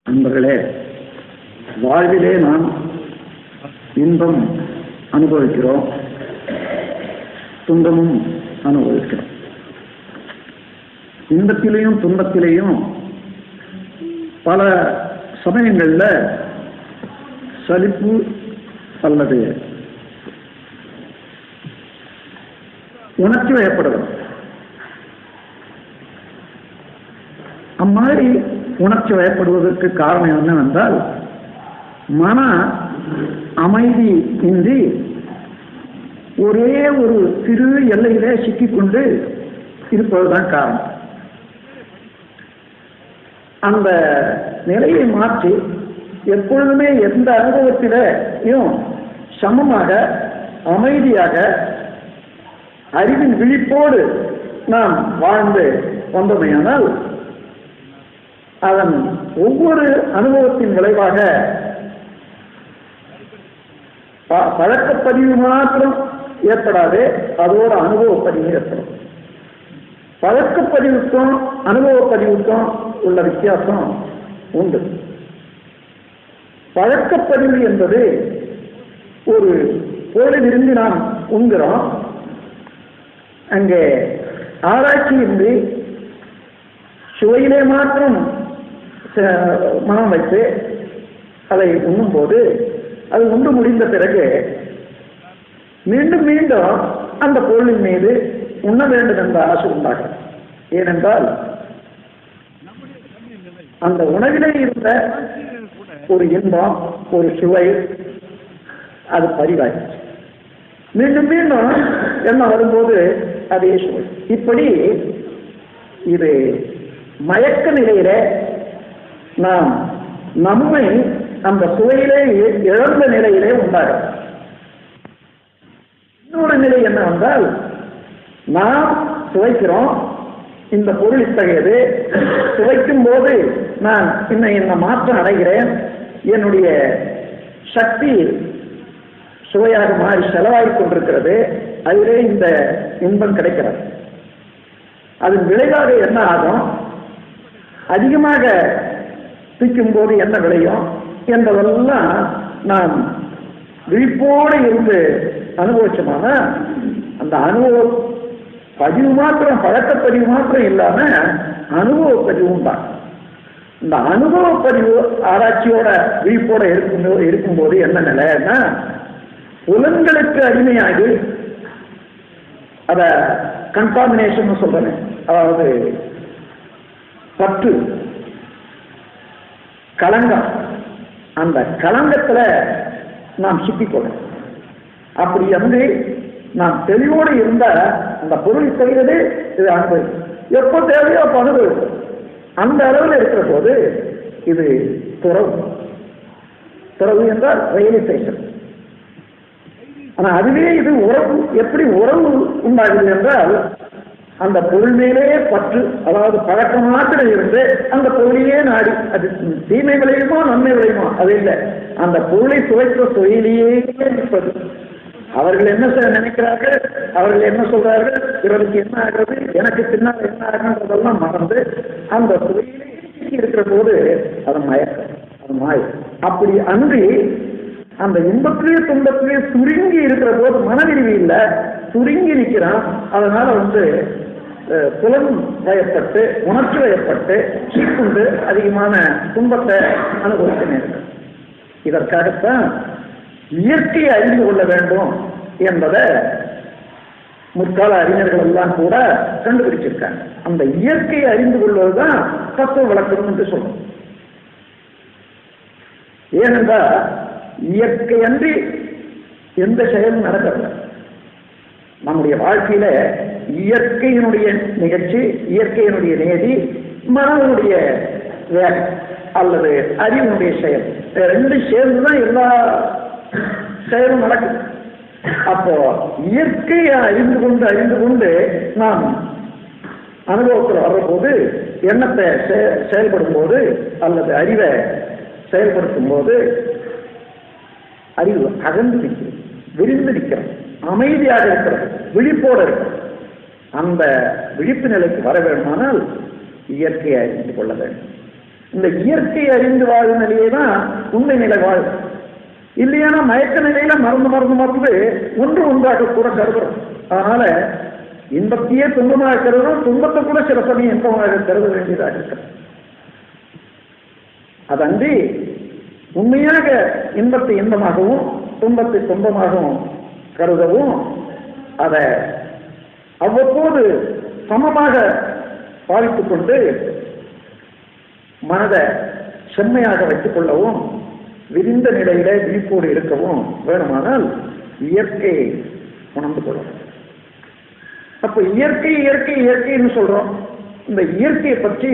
நண்பர்களே, வாழ்விலே நாம் இன்பம் அனுபவிக்கிறோம், துன்பமும் அனுபவிக்கிறோம். இன்பத்திலேயும் துன்பத்திலேயும் பல சமயங்களில் சலிப்பு அல்லது உணர்ச்சி வயப்படுவது. அம்மாதிரி உணர்ச்சி வயப்படுவதற்கு காரணம் என்னவென்றால், மன அமைதி இன்றி ஒரே ஒரு சிறு எல்லையிலே சிக்கிக்கொண்டு இருப்பதுதான் காரணம். அந்த நிலையை மாற்றி எப்பொழுதுமே எந்த அனுபவத்திலையும் சமமாக அமைதியாக அறிவின் விழிப்போடு நாம் வாழ்ந்து வந்தோமேயானால் அதன் ஒவ்வொரு அனுபவத்தின் விளைவாக பழக்கப்பதிவு மாத்திரம் ஏற்படாது, அதோட அனுபவப்பதிவு ஏற்படும். பழக்கப்பதிவுக்கும் அனுபவப்பதிவுக்கும் உள்ள வித்தியாசம் உண்டு. பழக்கப்பதிவு என்பது ஒரு பொருளை விரும்பி நாம் உண்கிறோம், அங்கே ஆராய்ச்சியின்றி சுவையிலே மாத்திரம் மனம் வைத்து அதை உண்ணும் போது அது உண்டு முடிந்த பிறகு மீண்டும் மீண்டும் அந்த பொருளின் மீது உண்ண வேண்டும் என்ற ஆசை உண்டாகும். ஏனென்றால் அந்த உணவிலே இருந்த ஒரு இன்பம், ஒரு சுவை அது பதிவாயிடுச்சு. மீண்டும் மீண்டும் என்ன வரும்போது அதே சுவை. இப்படி இது மயக்க நிலையில நாம் நம்மை அந்த சுவையிலே இழந்த நிலையிலே உண்டாகும். இன்னொரு நிலை என்னவென்றால், நாம் சுவைக்கிறோம், இந்த பொருள் இத்தகையது, சுவைக்கும் போது நான் இன்ன மாற்றம் அடைகிறேன், என்னுடைய சக்தி சுவையாக மாறி செலவாகிக் கொண்டிருக்கிறது, அதிலே இந்த இன்பம் கிடைக்கிறது. அதன் விளைவாக என்ன ஆகும், அதிகமாக தூக்கும் போது என்ன விளையும் என்பதெல்லாம் நாம் விழிப்போடு இருந்து அனுபவிச்சோமான அந்த அனுபவ பதிவு மாத்திரம், பழக்கப்பதிவு மாத்திரம் இல்லாம அனுபவ பதிவும் தான். இந்த அனுபவ பதிவு ஆராய்ச்சியோட விழிப்போட இருக்கும்போது என்ன நிலைன்னா, புலன்களுக்கு அடிமையாகி அத கண்டாமினேஷன் சொல்றேன், அதாவது பற்று, களங்கம், அந்த களங்கத்துல நாம் சிக்கிக்கொள்ளும். அப்படி வந்து நாம் தெளிவோடு இருந்த அந்த பொருள் செய்கிறது இது அனுபவி, எப்போ தேவையோ அப்போ அனுபவிக்கும். அந்த அளவில் இருக்கிற போது இது துறவு. துறவு என்றால் ரியலைசேஷன். ஆனா அதுவே இது உறவு. எப்படி உறவு உண்டாகுது என்றால், அந்த பொருள் மேலே பற்று, அதாவது பழக்கம் மாத்திரம் இருந்து அந்த பொருளையே நாடி, அது தீமை விளையுமோ நன்மை விளையுமோ அது இல்லை, அந்த பொருளை சுவைக்கிற சுவையிலேயே இருப்பது. அவர்கள் என்ன நினைக்கிறார்கள், அவர்கள் என்ன சொல்றார்கள், இவருக்கு என்ன ஆகிறது, எனக்கு பின்னால் என்ன ஆகுன்றதெல்லாம் மறந்து அந்த சுவையிலே இருக்கிற போது அது மயக்கம், அது மாயம். அப்படி அன்றி அந்த இன்பத்திலேயே துன்பத்திலேயே சுருங்கி இருக்கிற போது மனவிரிவு இல்லை, சுருங்கி நிற்கிறான். அதனால புலன் வயப்பட்டு உணர்ச்சி வயப்பட்டு சீக்குண்டு அதிகமான துன்பத்தை அனுபவிக்க நேரிடும். இதற்காகத்தான் இயற்கையை அறிந்து கொள்ள வேண்டும் என்பதை முற்கால அறிஞர்கள் எல்லாம் கூட கண்டுபிடிச்சிருக்காங்க. அந்த இயற்கையை அறிந்து கொள்வதுதான் தத்துவ விளக்கம் என்று சொல்றோம். ஏனென்றால் இயற்கை அன்றி எந்த செயலும் நடக்கவில்லை. நம்முடைய வாழ்க்கையில இயற்கையினுடைய நிகழ்ச்சி, இயற்கையினுடைய நேதி, மனதனுடைய வேகம் அல்லது அறிவினுடைய செயல், ரெண்டு சேர்ந்துதான் எல்லா செயலும் நடக்குது. அப்போ இயற்கையை அறிந்து கொண்டு நாம் அனுபவத்தில் வர்றபோது, எண்ணத்தை செயல்படும் போது அல்லது அறிவை செயல்படுத்தும் போது அறிவு அகன்று நிற்கிறது, விரிந்து நிற்கிறது, அமைதியாக இருக்கிறது, விழிப்போடு இருக்கிறது. அந்த விழிப்பு நிலைக்கு வர வேண்டுமானால் இயற்கையை அறிந்து கொள்ள வேண்டும். இந்த இயற்கை அறிந்து வாழும் நிலையை தான் உண்மை நிலை வாழும். இல்லையானா மயக்க நிலையில மறந்து ஒன்று ஒன்றாக கூட கருதுறோம். அதனால இன்பத்தையே துன்பமாக கருதுறோம், துன்பத்தை கூட சில சமயம் இன்பமாக கருத வேண்டியதாக இருக்கிறது. அதன்றி உண்மையாக இன்பத்தை இன்பமாகவும் துன்பத்தை துன்பமாகவும் கருதவும், அதை அவ்வப்போது சமமாக பாதித்துக் கொண்டு மனதை செம்மையாக வைத்துக் கொள்ளவும், விரிந்த நிலையில விழிப்போடு இருக்கவும் வேணுமானால் இயற்கையை உணர்ந்து கொள்ளவும். அப்ப இயற்கை இயற்கை இயற்கைன்னு சொல்றோம். இந்த இயற்கையை பற்றி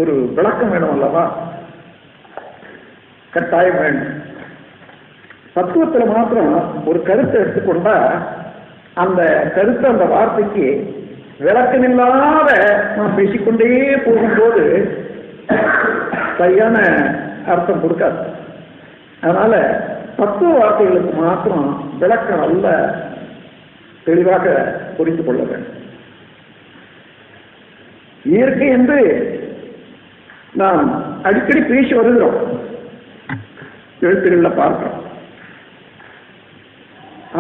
ஒரு விளக்கம் வேணும் அல்லவா? கட்டாயம் வேண்டும். தத்துவத்தில் மாத்திரம் ஒரு கருத்தை எடுத்துக்கொண்டா அந்த கருத்து, அந்த வார்த்தைக்கு விளக்கமில்லாத நாம் பேசிக்கொண்டே போகும்போது சரியான அர்த்தம் கொடுக்காது. அதனால தத்துவ வார்த்தைகளுக்கு மாத்திரம் விளக்கம் நல்ல தெளிவாக புரிந்து கொள்ள வேண்டும். இயற்கை என்று நாம் அடிக்கடி பேசி வருகிறோம், எழுத்துக்களில் பார்க்கிறோம்.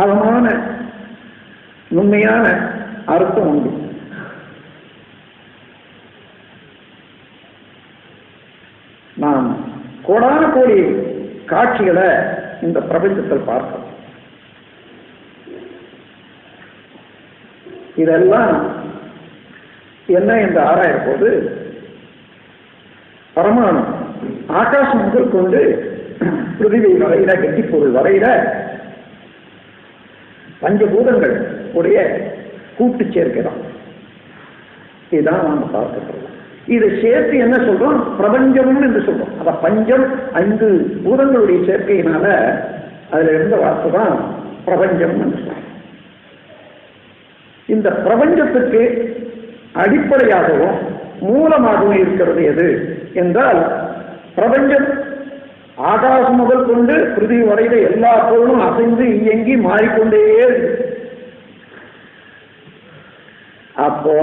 ஆழமான உண்மையான அர்த்தம் உண்டு. நாம் கோடான கோடி காட்சிகளை இந்த பிரபஞ்சத்தில் பார்க்கிறோம். இதெல்லாம் என்ன என்று ஆராய போது பரமாணு ஆகாசம் முதல் கொண்டு பிருதிவி வரையில, கெட்டிப்பொருள் வரையில பஞ்சபூதங்கள் உடைய கூட்டு சேர்க்கிறோம். இதுதான் நாம பார்க்கிறோம். இதை சேர்த்து என்ன சொல்றோம்? பிரபஞ்சம் என்று சொல்றோம். அத பஞ்சம் 5 பூதங்களுடைய சேர்க்கையினால அதுல இருந்த வார்த்தை தான் பிரபஞ்சம் என்று சொல்றோம். இந்த பிரபஞ்சத்துக்கு அடிப்படையாகவும் மூலமாகவும் இருக்கிறது எது என்றால், பிரபஞ்சம் ஆகாசம் முதல் கொண்டு பிருதிவி வரையில எல்லா பொருளும் அசைந்து இயங்கி மாறிக்கொண்டே இருக்கு. அப்போ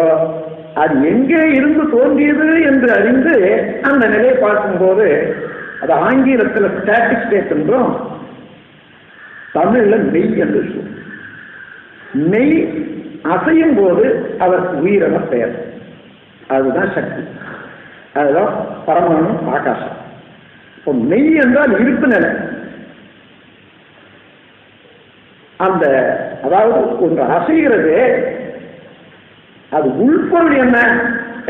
அது எங்கே இருந்து தோன்றியது என்று அறிந்து அந்த நிலையை பார்க்கும்போது அது ஆங்கிலத்தில் ஸ்டாட்டிக் ஸ்டேட் என்றும், தமிழ்ல மெய் என்று சொல்லும். மெய் அசையும் போது அதற்கு உயிரென பெயர். அதுதான் சக்தி, அதுதான் பரமாணு ஆகாசம். இப்போ மெய் என்றால் இருப்பு நிலை. அந்த அதாவது ஒன்று அசைகிறது, அது உள்பொருள் என்ன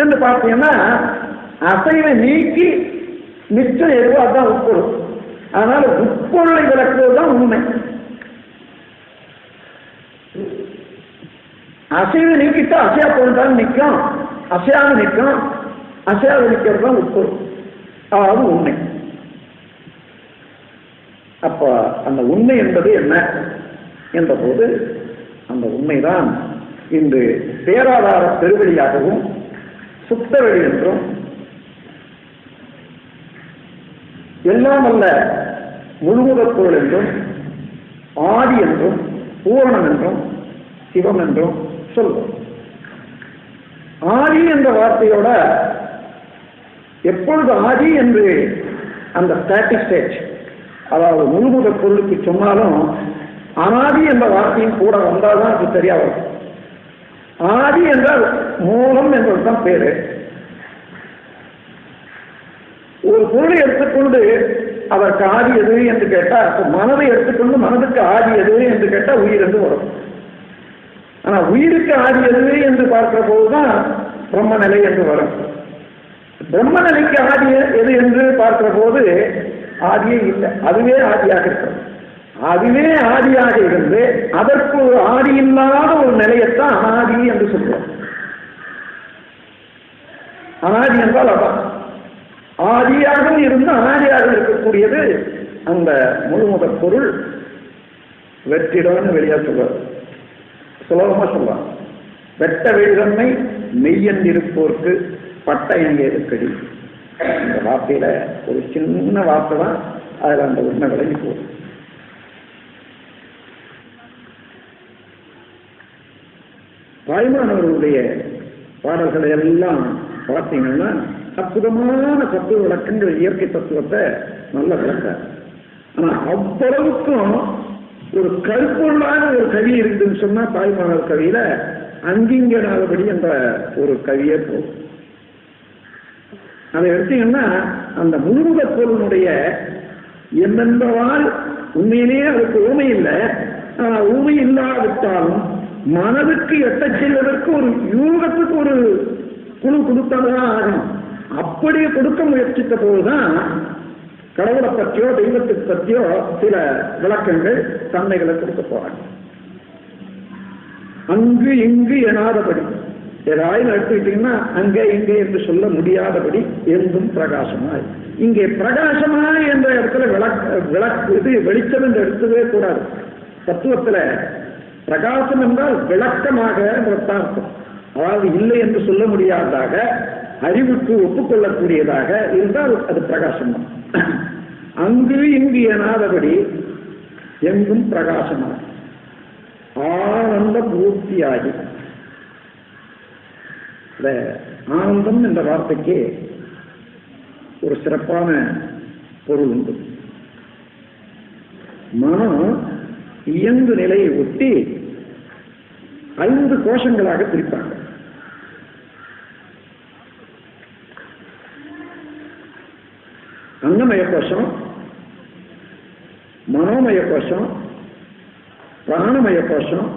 என்று பார்த்தீங்கன்னா அசைவை நீக்கி மிச்சம் எதுவோ அதுதான் உட்பொருள். அதனால உட்பொருளை விளக்குவதுதான் உண்மை. அசைவை நீக்கிட்டு அசையா பொருள் தான் நிற்கும், அசையாக நிற்கும், அசையாக நிற்கிறது தான் உட்பொருள், அதாவது உண்மை. அப்ப அந்த உண்மை என்பது என்ன என்ற போது அந்த உண்மைதான் இன்று பேராதார பெருவெளியாகவும் சுத்தவெளி என்றும் எல்லாம் அல்ல முழுமுதற் பொருள் என்றும் ஆதி என்றும் பூரணம் என்றும் சிவம் என்றும் சொல்வோம். ஆதி என்ற வார்த்தையோட எப்பொழுது ஆதி என்று அந்த ஸ்டாட்டிக் ஸ்டேட், அதாவது முழுமுதற் பொருளுக்கு சொன்னாலும் அனாதி என்ற வார்த்தையும் கூட வந்தால்தான் அது சரியா வரும். ஆதி என்றால் மூலம் என்பதுதான் பேரு. ஒரு பொருளை எடுத்துக்கொண்டு அதற்கு ஆதி எது என்று கேட்டா, மனதை எடுத்துக்கொண்டு மனதுக்கு ஆதி எது என்று கேட்டா உயிர் என்று வரும். ஆனா உயிருக்கு ஆதி எது என்று பார்க்கிற போதுதான் பிரம்ம நிலை என்று வரும். பிரம்ம நிலைக்கு ஆதி எது என்று பார்க்கிற போது ஆதியே இல்லை, அதுவே ஆதியாக இருக்கிறது. அதுவே ஆதியாக இருந்து அதற்கு ஒரு ஆதி இல்லாத ஒரு நிலையத்தான் அனாதி என்று சொல்றோம். அனாதி என்றால் அதான் ஆதியாக இருந்து அனாதியாக இருக்கக்கூடியது அந்த முழுமுதற் பொருள். வெற்றிடம்னு வெளியா சொல்றாரு, சுலபமா சொல்றான். வெட்ட வெளிதன்மை மெய்யன் இருப்போருக்கு பட்டயம் எதுக்கடி. இந்த வார்த்தையில ஒரு சின்ன வார்த்தை தான், அதுல அந்த உண்மை விளங்கி போகுது. தாய்மானவர்களுடைய பாடல்களை எல்லாம் பார்த்தீங்கன்னா அற்புதமான தத்துவ விளக்கங்கள், இயற்கை தத்துவத்தை நல்ல விளக்க. ஆனா அவ்வளவுக்கும் ஒரு கருப்பொருளான ஒரு கவி இருக்குதுன்னு சொன்னா தாய்மானவர் கவியில அங்கிங்கனாதபடி என்ற ஒரு கவியே போகும். அதை எடுத்தீங்கன்னா அந்த முழுமுக பொருளுடைய எந்தெந்தவால் உண்மையிலேயே அதுக்கு ஊமை இல்லை. ஊமை இல்லாவிட்டாலும் மனதுக்கு எட்ட செல்வதற்கு ஒரு யூகத்துக்கு ஒரு குழு கொடுத்தாதான் ஆகணும். அப்படி கொடுக்க முயற்சித்த போதுதான் கடவுளை பற்றியோ தெய்வத்தை பற்றியோ சில விளக்கங்கள் தன்மைகளை கொடுக்க போறாங்க. அங்கு இங்கு எனாதபடி ஏதாவது எடுத்துக்கிட்டீங்கன்னா அங்கே இங்கே என்று சொல்ல முடியாதபடி எங்கும் பிரகாசமாய். இங்கே பிரகாசமாய் என்ற இடத்துல விளக்கு இது வெளிச்சம் என்று எடுத்ததே கூடாது. தத்துவத்துல பிரகாசம் என்றால் விளக்கமாக அர்த்தம். அதாவது இல்லை என்று சொல்ல முடியாததாக, அறிவுக்கு ஒப்புக்கொள்ளக்கூடியதாக இருந்தால் அது பிரகாசம் தான். அங்கு இங்கு எனாதபடி எங்கும் பிரகாசமாக ஆனந்த பூர்த்தியாகி. ஆனந்தம் என்ற வார்த்தைக்கு ஒரு சிறப்பான பொருள் உண்டு. மனம் இயங்கு நிலையை ஒட்டி 5 கோஷங்களாக பிரிப்பாங்க. அன்னமய கோஷம், மனோமய கோஷம், பிராணமய கோஷம்,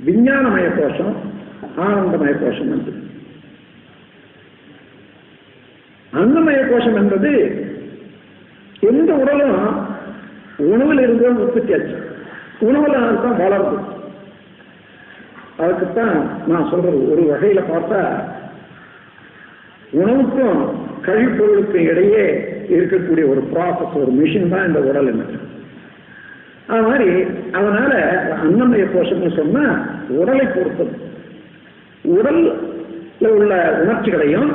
விஞ்ஞானமய கோஷம், ஆனந்தமய கோஷம் என்று. அன்னமய கோஷம் என்பது எந்த உடலும் உணவில் இருந்து உற்பத்தி ஆச்சு. உணவுல தான் வளருது. அதுக்குத்தான் நான் சொல்றது, ஒரு வகையில பார்த்தா உணவுக்கும் கழிப்பொருளுக்கும் இடையே இருக்கக்கூடிய ஒரு ப்ராசஸ், ஒரு மிஷின் தான் இந்த உடல். என்ன அது மாதிரி அதனால அன்னமய கோஷம்னு சொன்னா உடலை பொறுத்தது. உடல்ல உள்ள உணர்ச்சிகளையும்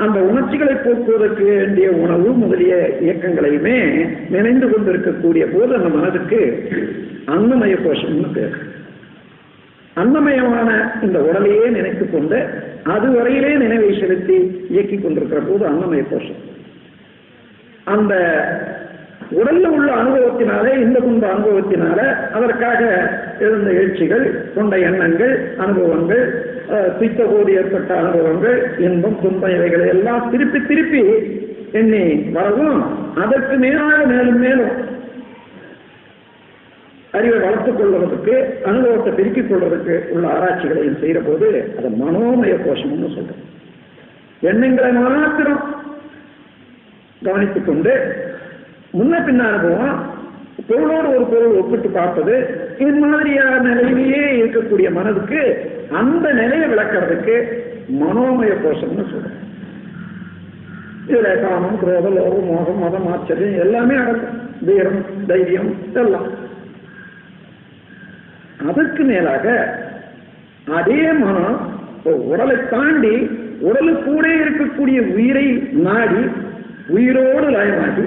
அந்த உணர்ச்சிகளை போக்குவதற்கு வேண்டிய உணவு முதலிய இயக்கங்களையுமே நினைந்து கொண்டிருக்கக்கூடிய போது அந்த மனதுக்கு அன்னமய கோஷம்னு பேர். அன்னமயமான இந்த உடலையே நினைத்துக் கொண்டு அதுவரையிலே நினைவை செலுத்தி இயக்கிக் கொண்டிருக்கிற போது அன்னமய கோஷம். அந்த உடல்ல உள்ள அனுபவத்தினாலே, இந்த துன்ப அனுபவத்தினால அதற்காக எழுந்த எழுச்சிகள், கொண்ட எண்ணங்கள், அனுபவங்கள், பித்த போது ஏற்பட்ட அனுபவங்கள், இன்பம் துன்பம் இவைகளை எல்லாம் திருப்பி திருப்பி எண்ணி வரவும் அதற்கு மேலாக மேலும் மேலும் அறிவை வளர்த்துக் கொள்வதற்கு, அனுபவத்தை பெருக்கிக் கொள்வதற்கு உள்ள ஆராய்ச்சிகளையும் செய்கிற போது அதை மனோமய கோஷம்னு சொல்றோம். எண்ணங்களை மாத்திரம் கவனித்துக் கொண்டு முன்ன பின்ன அனுபவம், பொருளோடு ஒரு பொருள் ஒப்பிட்டு பார்ப்பது, இது மாதிரியான நிலையிலேயே இருக்கக்கூடிய மனதுக்கு அந்த நிலையை விளக்கிறதுக்கு மனோமய கோஷம்னு சொல்றோம். இதுல காமம், குரோதம், லோகம், மோகம், மதம், ஆச்சரியம் எல்லாமே அடங்கும். வீரம், தைரியம் எல்லாம். அதற்கு மேலாக அதே மனம் உடலை தாண்டி உடலுக்கூட இருக்கக்கூடிய உயிரை நாடி உயிரோடு லயமாகி,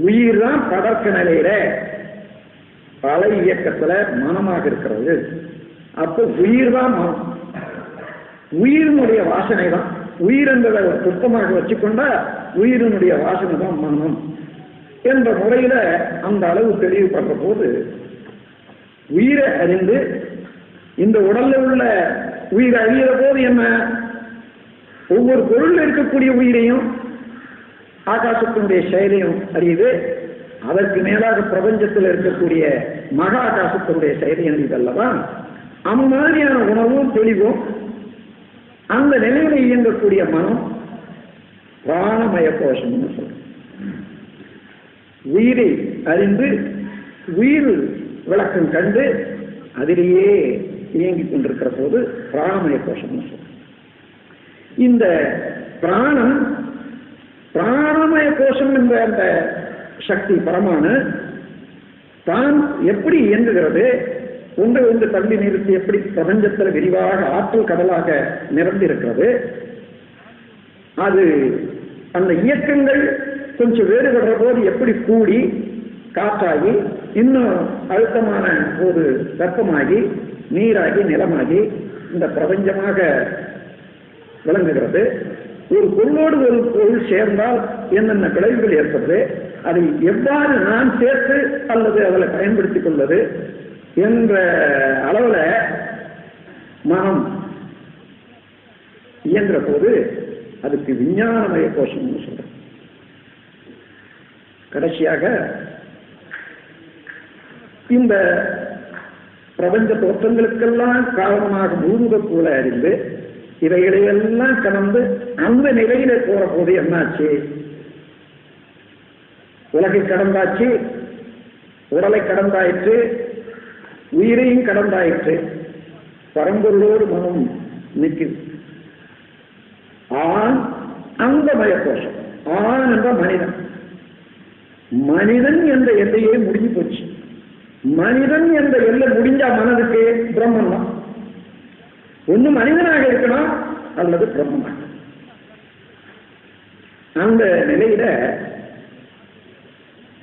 உயிர் தான் படர்க்க நிலையில பல இயக்கத்துல மனமாக இருக்கிறது. அப்போ உயிர் தான் மனம். உயிரினுடைய வாசனை தான். உயிர் என்பதை சுத்தமாக வச்சுக்கொண்டா உயிரினுடைய வாசனை தான் மனம் என்ற முறையில அந்த அளவு தெளிவுபடுற போது உயிரை அறிந்து இந்த உடல்ல உள்ள உயிரை அறிகிற போது என்ன, ஒவ்வொரு பொருள் இருக்கக்கூடிய உயிரையும் ஆகாசத்தினுடைய செயலையும் அறியுது. அதற்கு மேலாக பிரபஞ்சத்தில் இருக்கக்கூடிய மகா ஆகாசத்தினுடைய செயலையும் அறியுதல்லவா. அந்த மாதிரியான உணவும் தெளிவும் அந்த நிலையில இயங்கக்கூடிய மனம் பிராணமய கோஷம்னு சொல்றோம். உயிரை அறிந்து உயிர் விளக்கம் கண்டு அதிலேயே இயங்கிக் கொண்டிருக்கிற போது பிராணமய கோஷம்னு சொல்றோம். இந்த பிராணமய கோஷம் என்ற அந்த சக்தி பரமானு தான் எப்படி இயங்குகிறது, ஒன்றை ஒன்று தள்ளி நிறுத்தி எப்படி பிரபஞ்சத்தில் விரிவாக ஆற்றல் கடலாக நிரம்பியிருக்கிறது, அது அந்த இயக்கங்கள் கொஞ்சம் வேறுபடுற போது எப்படி கூடி காற்றாகி இன்னும் அழுத்தமான போது வெப்பமாகி நீராகி நிலமாகி இந்த பிரபஞ்சமாக விளங்குகிறது. ஒரு பொருளோடு ஒரு பொருள் சேர்ந்தால் என்னென்ன விளைவுகள் ஏற்படுது, அதை எவ்வாறு நான் சேர்த்து அல்லது அதில் பயன்படுத்திக் கொள்வது என்ற அளவில் மனம் இயங்குற போது அதுக்கு விஞ்ஞானமய கோஷம்னு சொல்றேன். கடைசியாக இந்த பிரபஞ்ச தோற்றங்களுக்கெல்லாம் காரணமாக பூமுகக்கூட அறிந்து இவைகளையெல்லாம் கடந்து அந்த நிலையில போற போது என்னாச்சு? உலகை கடந்தாச்சு, உடலை கடந்தாயிற்று, உயிரையும் கடந்தாயிற்று, பரம்பொருளோடு மனம் நிற்குது. ஆண் அந்த மயக்கோஷம். ஆண் என்ற மனிதன், மனிதன் என்ற எல்லையே முடிஞ்சு போச்சு. மனிதன் என்ற எல்லை முடிஞ்சா மனதுக்கு பிரம்மன் தான். ஒண்ணு மனிதனாக இருக்கணும் அல்லது பிரம்மனாக. அந்த நிலையில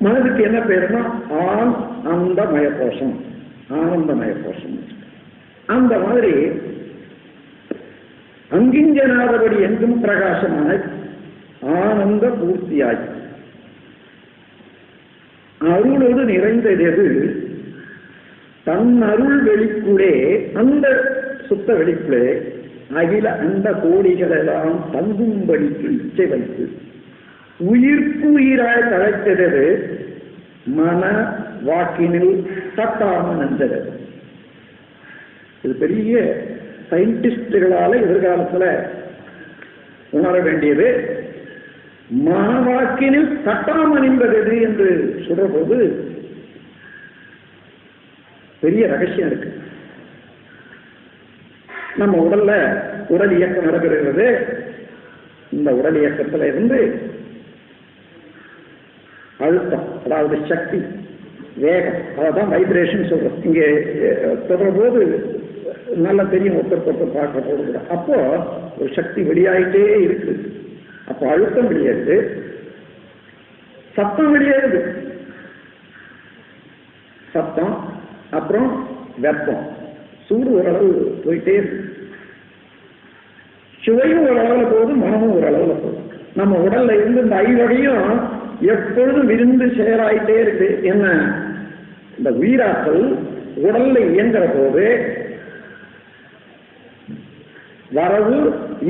மனதுக்கு என்ன பேருன்னா ஆண் அந்த மயக்கோஷம், ஆனந்த மயக்கோஷம். அந்த மாதிரி அங்கிஞ்சனாதபடி எங்கும் பிரகாசமான ஆனந்த பூர்த்தியாகி அருளோடு நிறைந்தது தன் அருள் வெளிக்குள்ளே, அந்த சுத்த வெளிக்குள்ளே அகில அந்த கோடிகளெல்லாம் தங்கும்படிக்கு இச்சை வைத்து உயிர்ப்பு உயிராய் தழைத்தது மன வாக்கினில் தட்டாமல் நின்றது. இது பெரிய சயின்டிஸ்டுகளால எதிர்காலத்தில் உணர வேண்டியது. மனவாக்கினில் தட்டாமல் நின்றது என்று சொல்ற போது பெரிய ரகசியம் இருக்கு. நம்ம உடல்ல உடல் இயக்கம் நடக்கிறது. இந்த உடல் இயக்கத்துல இருந்து அழுத்தம், அதாவது சக்தி, வேகம், அதான் வைப்ரேஷன் சொல்றோம். இங்கே தொடர போது நல்லா தெரியும், ஒருத்தர் பார்க்க போடுகிற. அப்போ ஒரு சக்தி வெளியாயிட்டே இருக்கு. அப்போ அழுத்தம் வெளியேறுது, சத்தம் வெளியேறுது. சத்தம், அப்புறம் வெப்பம், சூடு ஓரளவு போயிட்டே இருக்கு. சுவையும் ஒரு அளவுல போகுது, மனமும் ஒரு அளவுல போகுது. நம்ம உடல்ல இருந்து இந்த ஐவகையும் எப்பொழுதும் விருந்து செயலாயிட்டே இருக்கு. என்ன, இந்த உயிராற்றல் உடல்ல இயங்குற போது வரவு,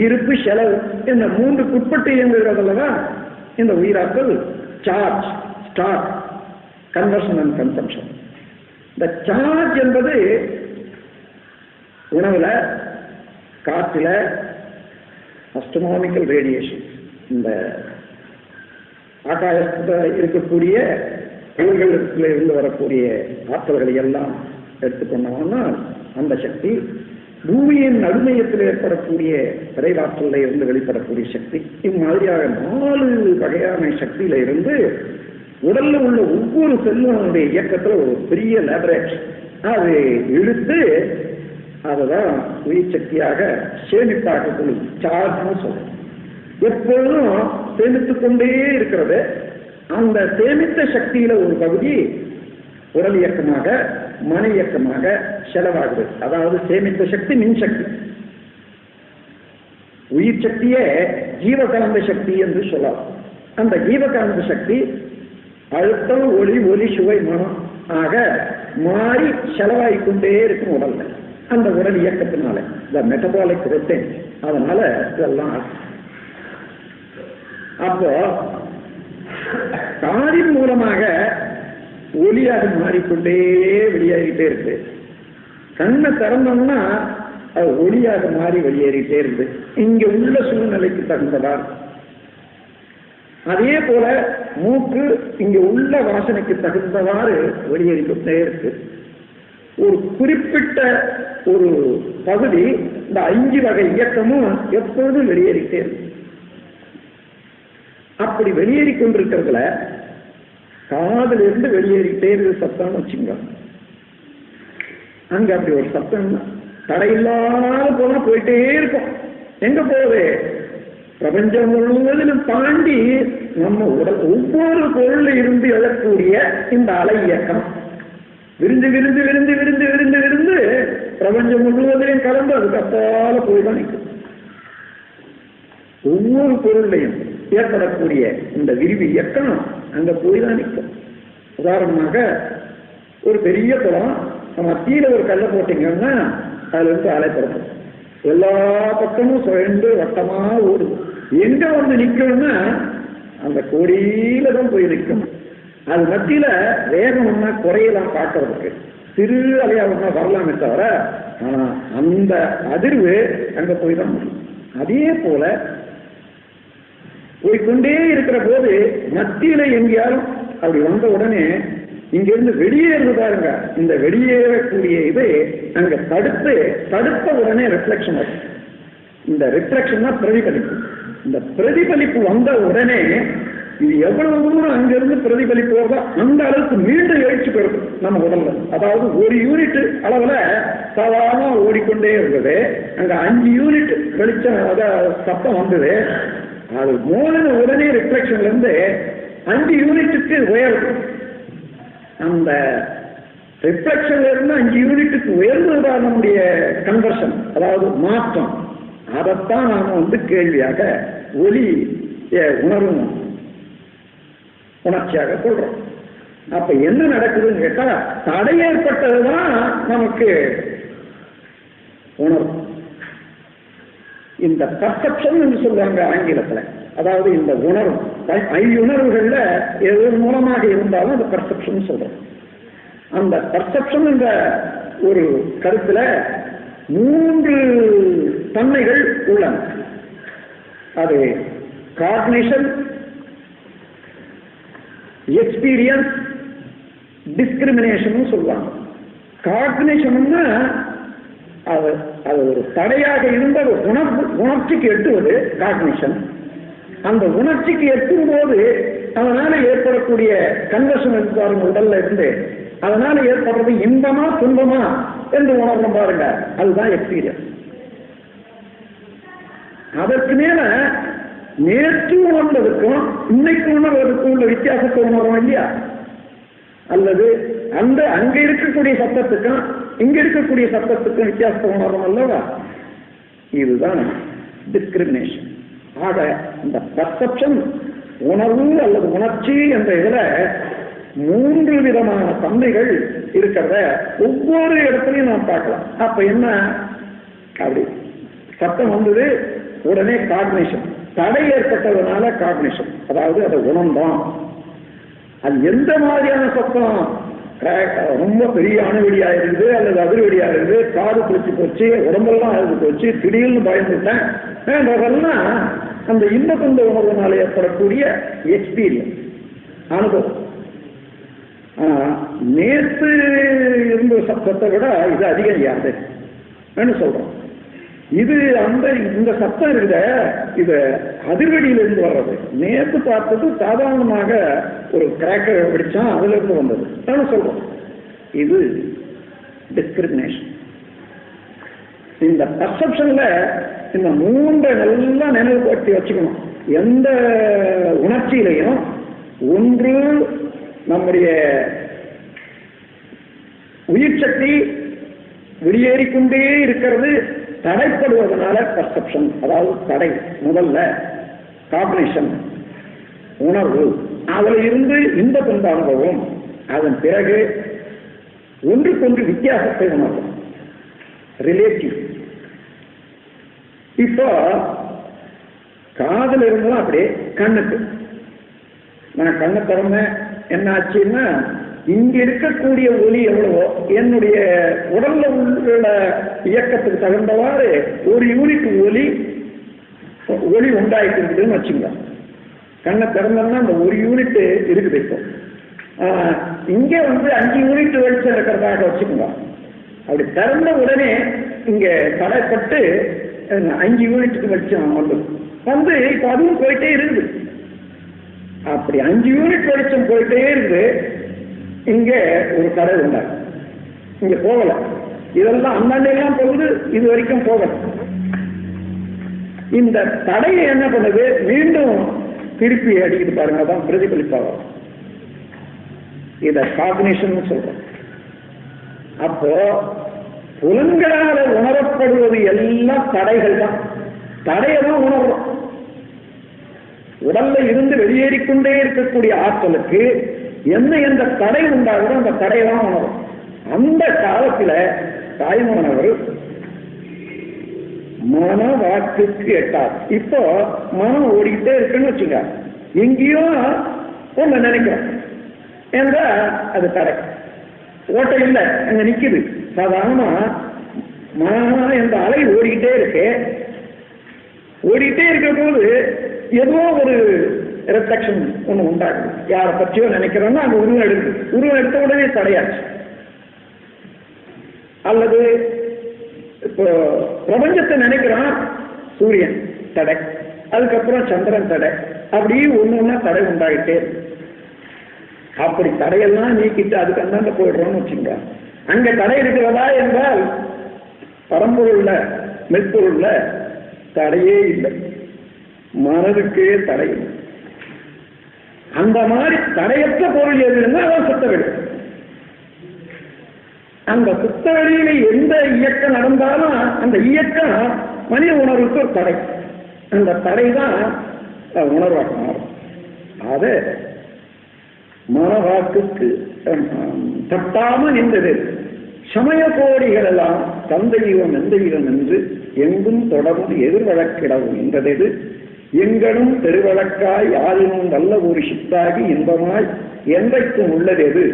இருப்பு, செலவு இந்த மூன்றுக்கு உட்பட்டு இயங்குகிறதுலதான் இந்த உயிராற்றல் charge, start, conversion and consumption. இந்த சார்ஜ் என்பது உணவுல, காற்றுல, அஸ்ட்ரோனாமிக்கல் ரேடியேஷன், இந்த ஆகாயத்தில் இருக்கக்கூடிய கோள்களில் இருந்து வரக்கூடிய ஆற்றல்களை எல்லாம் எடுத்துக்கொண்டோம்னா அந்த சக்தி பூமியின் நடுமையத்தில் ஏற்படக்கூடிய விரைவாற்றல இருந்து வெளிப்படக்கூடிய சக்தி, இம்மாதிரியாக 4 வகையான சக்தியில இருந்து உடல்ல உள்ள ஒவ்வொரு செல்லுடைய இயக்கத்துல ஒரு பெரிய லேபரேட்டரி அது இழுத்து அதுதான் உயிர் சக்தியாக சேமிப்பாக சார்ஜ்னு சொல்றோம். எப்பொழுதும் சேமித்துக் கொண்டே இருக்கிறது. அந்த சேமித்த சக்தியில ஒரு பகுதி உடல் இயக்கமாக, மன இயக்கமாக செலவாகுது. அதாவது சேமித்த சக்தி மின்சக்தி. உயிர் சக்தியே ஜீவகாந்த சக்தி என்று சொல்லலாம். அந்த ஜீவகாந்த சக்தி அழுத்தம், ஒளி, ஒலி, சுவை, மனம் ஆக மாறி செலவாகிக்கொண்டே இருக்கும் உடல்ல. அந்த உடல் இயக்கத்தினால இந்த மெட்டபாலிக் ரொட்டேன், அதனால இதெல்லாம். அப்போ காரின் மூலமாக ஒளியாக மாறிக்கொண்டே வெளியேறிட்டே இருக்கு. கண்ணை திறந்தோம்னா அது ஒளியாக மாறி வெளியேறிட்டே இருக்கு, இங்க உள்ள சூழ்நிலைக்கு தகுந்ததா. அதே போல மூக்கு இங்க உள்ள வாசனைக்கு தகுந்தவாறு வெளியேறிக்கொண்டே இருக்கு. ஒரு குறிப்பிட்ட ஒரு பகுதி இந்த 5 வகை இயக்கமும் எப்பொழுதும் வெளியேறிட்டே இருக்கு. அப்படி வெளியேறி கொண்டிருக்கிறதுல காதுல இருந்து வெளியேறிட்டே இருக்கு சத்தம்னு வச்சுங்க. அங்க அப்படி ஒரு சத்தம் தடையில்லாத போனா போயிட்டே இருக்கும். எங்க போகுது? பிரபஞ்சம் முழுவதிலும் தாண்டி நம்ம உடல் ஒவ்வொரு பொருள்ல இருந்து எழக்கூடிய இந்த அலை இயக்கம் விருந்து விருந்து விருந்து விருந்து விருந்து விருந்து பிரபஞ்சம் முழுவதிலையும் கலந்து அதுக்கு அப்பால போய் தான் நிற்கும். ஒவ்வொரு பொருளையும் ஏற்படக்கூடிய இந்த விரிவு இயக்கம் அங்க போய் தான் நிற்கும். உதாரணமாக ஒரு பெரிய குளம், மத்தியில ஒரு கல்லை போட்டீங்கன்னா அதுல இருந்து அலைப்படும், எல்லா பக்கமும் சுழண்டு வட்டமா ஓடுது. எங்க வந்து நிக்கணும்னா அந்த கோடியில தான் போய் நிற்கும். அது மத்தியில வேகம் ஒன்னா குறையலாம் பார்க்கறதுக்கு, சிறு அலையா ஒன்னா வரலாமே தவிர ஆனா அந்த அதிர்வு அங்க போய் தான் முடியும். அதே போல போய்கொண்டே இருக்கிற போது மத்தியில எங்கேயாரும் அப்படி வந்த உடனே இங்கிருந்து வெளியேறது பாருங்க, இந்த வெளியேறக்கூடிய இது அங்க தடுத்த உடனே ரிஃப்ளெக்ஷன் வரும். இந்த ரிஃப்ளெக்ஷன் தான் பிரதிபலிப்பு. இந்த பிரதிபலிப்பு வந்த உடனே இது எவ்வளவு தூரம் அங்கிருந்து பிரதிபலிப்பு வருதோ அந்த அளவுக்கு மீண்டும் எழுச்சி பெறுது நம்ம உடல்ல. அதாவது ஒரு யூனிட் அளவுல சாதாரண ஓடிக்கொண்டே இருந்தது, அங்க 5 யூனிட் வெளிச்சம் சத்தம் வந்தது. அது மோதின உடனே ரிஃப்ளெக்ஷன்ல இருந்து 5 யூனிட்டுக்கு உயரும். அந்த ரிஃப்ளெக்ஷன்ல இருந்து 5 யூனிட்டுக்கு உயர்ந்ததுதான் நம்முடைய கன்வர்ஷன், அதாவது மாற்றம். அதைத்தான் நாம கேள்வியாக ஒலி உணர்வும் உணர்ச்சியாக சொல்றோம். அப்ப என்ன நடக்குதுன்னு கேட்டா, தடை ஏற்பட்டதுதான் நமக்கு உணர்வு. இந்த பர்செப்ஷன் என்று சொல்லுவாங்க ஆங்கிலத்துல. அதாவது இந்த உணர்வு 5 உணர்வுகள்ல எது மூலமாக இருந்தாலும் அந்த பர்செப்ஷன் சொல்றோம். அந்த பர்செப்ஷன் என்ற ஒரு கருத்துல 3 தன்மைகள் உள்ளன. அது காக்னிஷன், எக்ஸ்பீரியன்ஸ், டிஸ்கிரிமினேஷன் சொல்லுவாங்க. காக்னிஷன்னா அது ஒரு தடையாக இருந்த உணர்ச்சிக்கு எட்டுவது காக்னிஷன். அந்த உணர்ச்சிக்கு எட்டும் போது அதனால ஏற்படக்கூடிய கன்வர்ஷன் இருப்பாருங்க உடல்ல இருந்து, அதனால ஏற்படுறது இன்பமா துன்பமா என்று உணர்ந்து பாருங்க, அதுதான் எக்ஸ்பீரியன்ஸ். அதற்கு மேல நேற்று உணர்ந்ததுக்கும் இன்னைக்கு உணர்வதற்கும் உள்ள வித்தியாசத்தை உணர்வோம் இல்லையா? அல்லது அங்க இருக்கக்கூடிய சத்தத்துக்கும் இங்க இருக்கக்கூடிய சத்தத்துக்கும் வித்தியாசத்தை உணர்வோம் அல்லவா? இதுதான் டிஸ்கிரிமினேஷன். ஆக இந்த பர்செப்ஷன், உணர்வு அல்லது உணர்ச்சி என்ற இதுல 3 விதமான தன்மைகள் இருக்கிறத ஒவ்வொரு இடத்துலையும் நாம் பார்க்கலாம். அப்ப என்ன, அப்படி சத்தம் வந்தது உடனே காக்னிஷன், தடை ஏற்பட்டதுனால காக்னிஷன், அதாவது அதை உணர்ந்தோம். அது எந்த மாதிரியான சத்தம், ரொம்ப பெரிய அணுவெடியா இருக்குது அல்லது அதிர்வெடியா இருக்குது, காது பிடிச்சி போச்சு, உடம்பெல்லாம் அழுது போச்சு, திடீர்னு பயந்துட்டேன், அதெல்லாம் அந்த இன்ப துன்ப உணர்வுனால ஏற்படக்கூடிய எக்ஸ்பீரியன்ஸ், அனுபவம். நேற்று இருந்த சத்தத்தை விட இது அதிகம் யாது சொல்றோம். இது இந்த சத்தம் இருக்குத, இது அதிர்வெடியிலிருந்து வர்றது. நேற்று பார்த்தது சாதாரணமாக ஒரு கிராக்கர் வெடிச்சா அதுல இருந்து வந்தது தானே சொல்றோம். இது டிஸ்கிரிமினேஷன். இந்த பர்செப்ஷன்ல இந்த 3 நல்லா நினைவுபடுத்தி வச்சுக்கணும். எந்த உணர்ச்சியிலையும் ஒன்று நம்முடைய உயிர் சக்தி வெளியேறிக்கொண்டே இருக்கிறது, தடைப்படுவதனால பர்செப்ஷன், அதாவது தடை. முதல்ல காக்னிஷன், உணர்வு, அதுல இருந்து இந்த துன்ப அனுபவம், அதன் பிறகு ஒன்றுக்கொன்று வித்தியாசத்தை உணர்வும், ரிலேட்டிவ். இப்போ காதல் இருந்தும் அப்படியே கண்ணுக்கு, நான் கண்ணை திறந்தேன், என்ன ஆச்சுன்னா இங்க இருக்கக்கூடிய ஒலி எவ்வளவோ என்னுடைய உடல்ல உள்ள இயக்கத்துக்கு தகுந்தவாறு ஒரு யூனிட் ஒலி உண்டாயிட்டு இருக்குதுன்னு வச்சுங்க. கண்ணை திறந்தோம்னா அந்த ஒரு யூனிட் இருக்குது. இப்போ இங்கே 5 யூனிட் வெளிச்சம் இருக்கிறதாக வச்சுக்கோங்க. அப்படி திறந்த உடனே இங்க தடைப்பட்டு 5 யூனிட்டுக்கு வெளிச்சம் வந்து இப்போ அதுவும் போயிட்டே இருக்குது. அப்படி 5 யூனிட் வெளிச்சம் போயிட்டே இருக்குது. இங்க ஒரு தடை உண்டாகும், இங்க போகல. இதெல்லாம் அந்தாண்டையெல்லாம் போகுது, இது வரைக்கும் போகல. இந்த தடையை என்ன பண்ணுது, மீண்டும் திருப்பி அடிக்கிட்டு பாருங்க, அதான் பிரதிபலிப்பாகும். இத காக்னிஷன் சொல்றோம். அப்போ புலன்களால உணரப்படுவது எல்லாம் தடைகள் தான். தடையை தான் உணர்றோம். உடல்ல இருந்து வெளியேறிக்கொண்டே இருக்கக்கூடிய ஆற்றலுக்கு என்ன எந்த தடை உண்டாகுதோ அந்த தடையெல்லாம் உணரும். அந்த காலத்துல தாய்மானவர் மன வாக்குக்கு எட்டாது. இப்போ மனம் ஓடிக்கிட்டே இருக்குன்னு வச்சுங்க, எங்கேயோ ஒண்ணு நினைக்கிறோம் என்றா அது தடை. ஓட்டை இல்லை, அங்க நிக்குது. சாதாரண மன என்ற அலை ஓடிக்கிட்டே இருக்கு. ஓடிக்கிட்டே இருக்கிற போது ஏதோ ஒரு ரிஃப்ளெக்ஷன் ஒண்ணு உண்டாகுது. யாரை பற்றியோ நினைக்கிறோம்னா அங்க உருவம் எடுக்குது. உருவம் எடுத்த உடனே தடையாச்சு. அல்லது இப்போ பிரபஞ்சத்தை நினைக்கிறான், சூரியன் தடை, அதுக்கப்புறம் சந்திரன் தடை, அப்படி ஒண்ணு ஒண்ணா தடை உண்டாகிட்டே. அப்படி தடையெல்லாம் நீக்கிட்டு அதுக்கு அந்தாண்ட போயிடுறோம்னு வச்சுங்க. அங்க தடை இருக்கிறதா என்றால் பரம்பொருள்ல மெற்பொருள்ல தடையே இல்லை, மனதுக்கே தடை இல்லை. அந்த மாதிரி தடையற்ற பொருள் எதுன்னா அதான் சுத்தவெளி. அந்த சுத்தவெளியில எந்த இயக்கம் நடந்தாலும் அந்த இயக்கம் மனித உணர்வுக்கு ஒரு தடை. அந்த தடை தான் உணர்வாக மாறும். அது மனவாக்குக்கு தட்டாம நின்றது. சமய கோடிகள் எல்லாம் தந்தையுவம் எந்தயுவம் என்று எங்கும் தொடர்ந்து எதிர்வழக்கிடவும் என்றது. எங்களும் பெருவழக்காய் யாரினும் நல்ல ஒரு சித்தாகி இன்பமாய் என்றைக்கும் உள்ளது.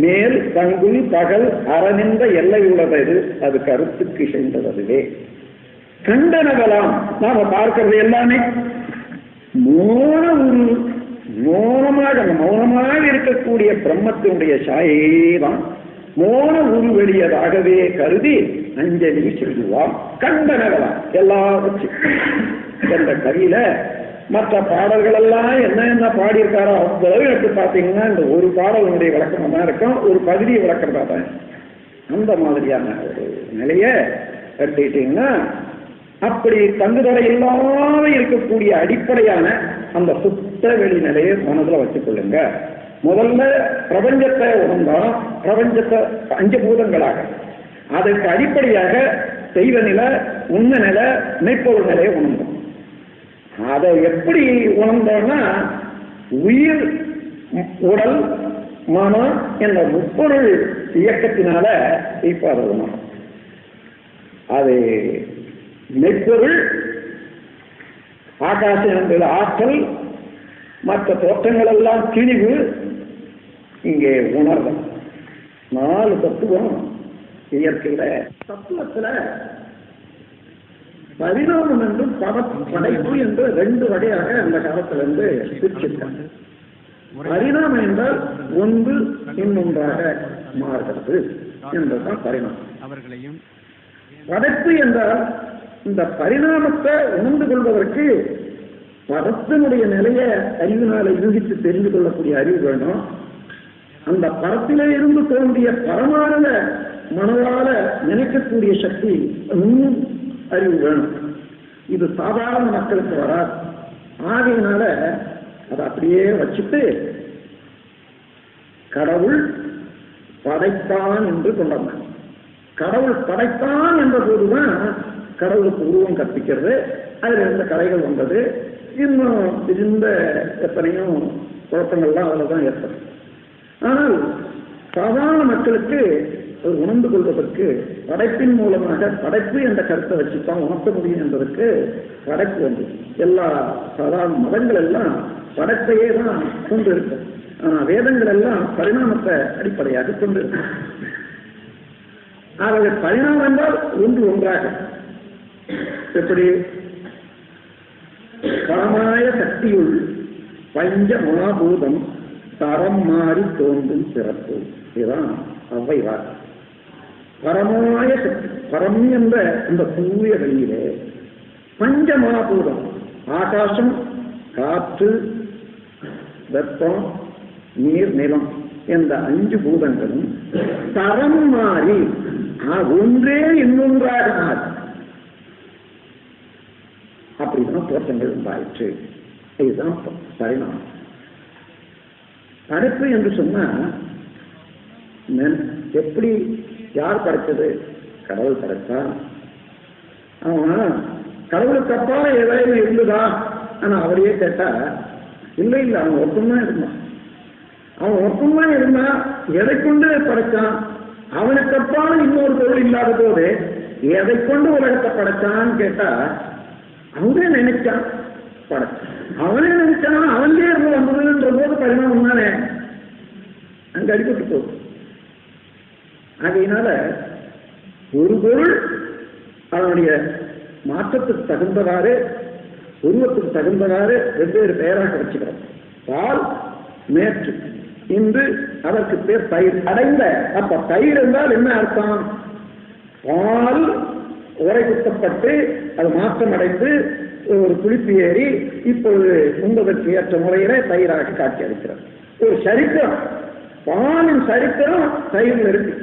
மேல் தங்குல் பகல் அறநின்ற எல்லை உள்ளது. அது கருத்துக்கு இசைந்ததுவே. கண்டனவெல்லாம் நாம பார்க்கிறது எல்லாமே மௌனமாக இருக்கக்கூடிய பிரம்மத்தினுடைய சாயே தான் மோன உருவெளியதாகவே கருதி அஞ்சலி செல்லுவாம். கண்டனவெல்லாம் எல்லாவற்றும் என்ற கவியில மற்ற பாடல்கள் எல்லாம் என்ன பாடியிருக்காரோ அவ்வளவு எடுத்து பார்த்தீங்கன்னா இந்த ஒரு பாடலுடைய விளக்கமா தான் இருக்கும், ஒரு பகுதியை விளக்கிறதா தான். அந்த மாதிரியான ஒரு நிலைய எடுத்துக்கிட்டீங்கன்னா அப்படி தங்குதடை இல்லாம இருக்கக்கூடிய அடிப்படையான அந்த சுத்த வெளி நிலையை மனதில் வச்சுக் கொள்ளுங்க. முதல்ல பிரபஞ்சத்தை உணர்ந்தோம். பிரபஞ்சத்தை பஞ்சபூதங்களாக, அதற்கு அடிப்படையாக தெய்வ நிலை, உண்மை நிலை, மெய்ப்பொருள் நிலையை உணர்ந்தோம். அதை எப்படி உணர்ந்தோம்னா உயிர், உடல், மனம் என்ற முப்பொருள் இயக்கத்தினால இப்ப அதை உணரும். அது மெய்ப்பொருள் ஆகாசம் என்பது ஆற்றல், மற்ற தோற்றங்கள் எல்லாம் திணிவு. இங்கே உணர்தல். 4 தத்துவம் இயற்கையில. தத்துவத்துல பரிணாமம் என்றும் படைப்பு என்று 2 வகையாக அந்த காலத்திலிருந்து பிரிச்சிருக்காங்க. பரிணாமம் என்றால் ஒன்று இன்னொன்றாக மாறுகிறது என்பதுதான் பரிணாமம். படைப்பு என்றால் இந்த பரிணாமத்தை உணர்ந்து கொள்வதற்கு படத்தினுடைய நிலையை அறிவினால யூகித்து தெரிந்து கொள்ளக்கூடிய அறிவு வேணும். அந்த படத்திலே இருந்து தோன்றிய பரமானத மனதால நினைக்கக்கூடிய சக்தி இன்னும் அறிவு வேணும். இது சாதாரண மக்களுக்கு வராது. ஆகையினால அதை அப்படியே வச்சுட்டு கடவுள் படைத்தான் என்று கொண்டாங்க. கடவுள் படைத்தான் என்ற போதுதான் கடவுளுக்கு உருவம் கற்பிக்கிறது. அதுல இருந்த கலைகள் வந்தது. இன்னும் இருந்த எத்தனையோ குழப்பங்கள்லாம் அதில் தான் ஏற்படும். ஆனால் சாதாரண மக்களுக்கு உணர்ந்து கொள்வதற்கு படைப்பின் மூலமாக படைப்பு என்ற கருத்தை வச்சுதான் உணர்த்த முடியும் என்பதற்கு படைப்பு வந்து எல்லா சாதாரண மதங்கள் எல்லாம் படைப்பையே தான் கொண்டு இருக்கும். ஆனால் வேதங்கள் எல்லாம் பரிணாமத்தை அடிப்படையாக கொண்டு இருக்கும். ஆகவே பரிணாமம் என்றால் ஒன்று ஒன்றாக எப்படி பரமாய சக்தியுள் பஞ்ச மகாபூதம் தரம் மாறி தோன்றும் சிறப்பு. இதுதான் அவ்வை வார்த்தை. பரமாய சக்தி, பரம் என்ற அந்த தூய வெளியிலே பஞ்ச மகாபூதம் ஆகாசம், காற்று, வெப்பம், நீர், நிலம் என்ற 5 பூதங்களும் தரம் மாறி ஒன்றே இன்னொன்றாக மாறி அப்படிதான் தோற்றங்கள் உண்டாயிற்று. இதுதான் பரிணாமம். படைப்பு என்று சொன்னா எப்படி, யார் படைத்தது? கடவுள் படைத்தான். ஆனா கடவுளுக்கு அப்பால ஏதாவது இருந்ததா? ஆனா அவரையே கேட்டா இல்லை இல்லை, அவன் ஒருத்தந்தான் இருந்தான். அவன் ஒருத்தந்தான் இருந்தா எதை கொண்டு படைச்சான்? அவனுக்கு அப்பால இன்னொரு பொருள் இல்லாத போது எதை கொண்டு உலகத்தை படைச்சான்னு கேட்டா அவனே நினைச்சான் படைச்சான். அவனே நினைச்சான், அவனே இருந்து வந்ததுன்ற போது பரிணாமம் தானே அங்க அடிபட்டு போகுது. ஆகையினால ஒரு பொருள் அதனுடைய மாற்றத்துக்கு தகுந்தவாறு, உருவத்துக்கு தகுந்தவாறு வெவ்வேறு பெயராக வச்சுக்கிறோம். பால் மேற்று, இன்று அதற்கு பேர் தயிர் அடைந்த. அப்ப தயிர் என்றால் என்ன அர்த்தம்? பால் உரை குத்தப்பட்டு அது மாற்றம் அடைந்து ஒரு குளிப்பு ஏறி இப்பொழுது உண்பதற்கு ஏற்ற முறையில தயிராக காட்சி அளிக்கிறது. ஒரு சரித்திரம், பாலின் சரித்திரம் தயிரில் இருக்கு.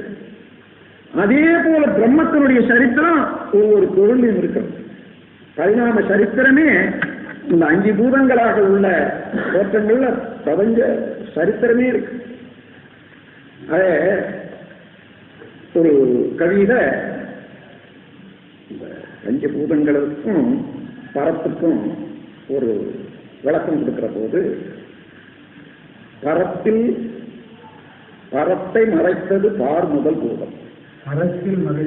அதே போல பிரம்மத்தினுடைய சரித்திரம் ஒவ்வொரு பொருளையும் இருக்கிறது. பரிணாம சரித்திரமே இந்த 5 பூதங்களாக உள்ள தோற்றங்கள்ல பிரபஞ்ச சரித்திரமே இருக்கு. அதே ஒரு கவியில 5 பூதங்களுக்கும் பரத்துக்கும் ஒரு விளக்கம் கொடுக்கிற போது, பரத்தை மறைத்தது பார் முதல் பூதம். மரத்தில் மறை